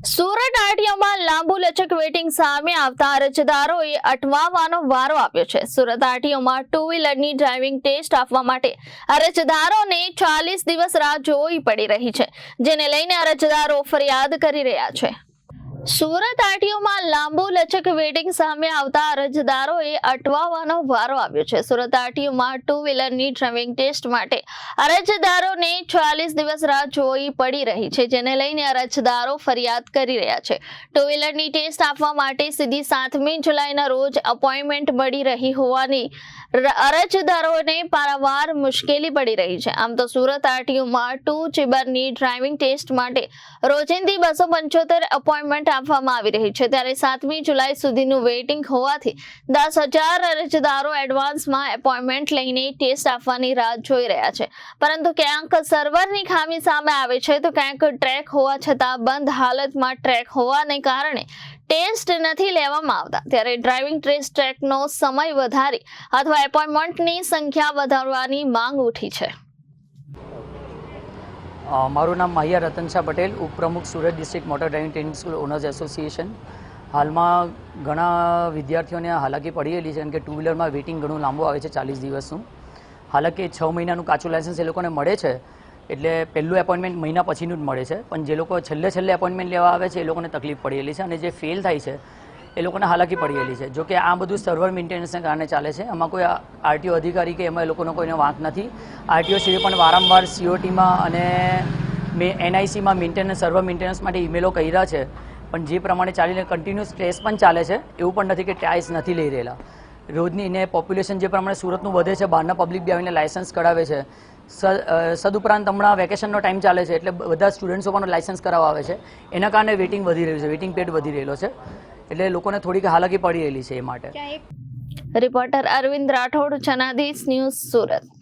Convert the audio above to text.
સુરત આરટીઓમાં લાંબુ લચક વેટિંગ સામે આવતા અરજદારોએ અટવાવાનો વારો આવ્યો છે। સુરત આરટીઓમાં ટુ વ્હીલરની ડ્રાઇવિંગ ટેસ્ટ આપવા માટે અરજદારોને 40 દિવસ રાહ જોવી પડી રહી છે, જેને લઈને અરજદારો ફરિયાદ કરી રહ્યા છે। સુરત આરટીઓમાં લાંબુ લચક વેટિંગ સામે આવતા અરજદારોએ અટવાવાનો વારો આવ્યો છે। સુરત આરટીઓમાં ટુ વ્હીલરની ડ્રાઇવિંગ ટેસ્ટ માટે અરજદારોને 40 દિવસ રાહ જોવી પડી રહી છે, જેને લઈને અરજદારો ફરિયાદ કરી રહ્યા છે। ટુ વ્હીલરની ટેસ્ટ આપવા માટે સીધી 7મી જુલાઈના રોજ અપોઇન્ટમેન્ટ મળી રહી હોવાની અરજદારોને પારાવાર મુશ્કેલી પડી રહી છે। આમ તો સુરત આરટીઓમાં ટુ વ્હીલરની ડ્રાઇવિંગ ટેસ્ટ માટે રોજિંદી 275 અપોઇન્ટમેન્ટ આપવામાં આવી રહી છે, ત્યારે 7મી જુલાઈ સુધીનું વેઇટિંગ હોવાથી 10,000 અરજદારો એડવાન્સમાં એપોઇન્ટમેન્ટ લઈને ટેસ્ટ આપવાની રાહ જોઈ રહ્યા છે। પરંતુ ક્યાંક સર્વરની ખામી સામે આવે છે, તો ક્યાંક ટ્રેક હોવા છતાં બંધ હાલતમાં ટ્રેક હોવાને કારણે ટેસ્ટ નથી લેવામાં આવતા, ત્યારે ડ્રાઇવિંગ ટેસ્ટ ટ્રેકનો સમય વધારી અથવા એપોઇન્ટમેન્ટની સંખ્યા વધારવાની માંગ ઉઠી છે। મારું નામ માહિયા રતનશાહ પટેલ, ઉપપ્રમુખ Surat district motor driving training school owners association. હાલમાં ઘણા વિદ્યાર્થીઓને હાલાકી પડી રહેલી છે, કારણ કે ટુ વ્હીલરમાં વેઇટિંગ ઘણું લાંબુ આવે છે, 40 દિવસનું। હાલાકી 6 મહિનાનું કાચું લાયસન્સ એ લોકોને મળે છે, એટલે પહેલું એપોઇન્ટમેન્ટ મહિના પછીનું જ મળે છે, પણ જે લોકો છેલ્લે એપોઇન્ટમેન્ટ લેવા આવે છે એ લોકોને તકલીફ પડી રહેલી છે, અને જે ફેલ થાય છે એ લોકોને હાલાકી પડી રહેલી છે। જો કે આ બધું સર્વર મેન્ટેનન્સને કારણે ચાલે છે, આમાં કોઈ આરટીઓ અધિકારી કે એમાં એ લોકોનો કોઈનો વાંક નથી। આરટીઓ શ્રી પણ વારંવાર સીઓટીમાં અને એનઆઈસીમાં મેન્ટેનન્સ સર્વર મેન્ટેનન્સ માટે ઈમેલો કર્યા છે, પણ જે પ્રમાણે ચાલીને કન્ટિન્યુઅસ ટેસ્ટ પણ ચાલે છે, એવું પણ નથી કે ટાઈસ નથી લઈ રહેલા। રોજની એને પોપ્યુલેશન જે પ્રમાણે સુરતનું વધે છે, બહારના પબ્લિક બી આવીને લાયસન્સ કઢાવે છે। સદુપરાંત હમણાં વેકેશનનો ટાઈમ ચાલે છે, એટલે બધા સ્ટુડન્ટ્સો પણ લાયસન્સ કરાવવા આવે છે, એના કારણે વેઇટિંગ વધી રહ્યું છે, વેઇટિંગ પીરિયડ વધી રહેલો છે, એટલે લોકોને થોડીક હાલાકી પડી રહેલી છે એ માટે। Reporter Arvind Rathod, Janadesh news, Surat.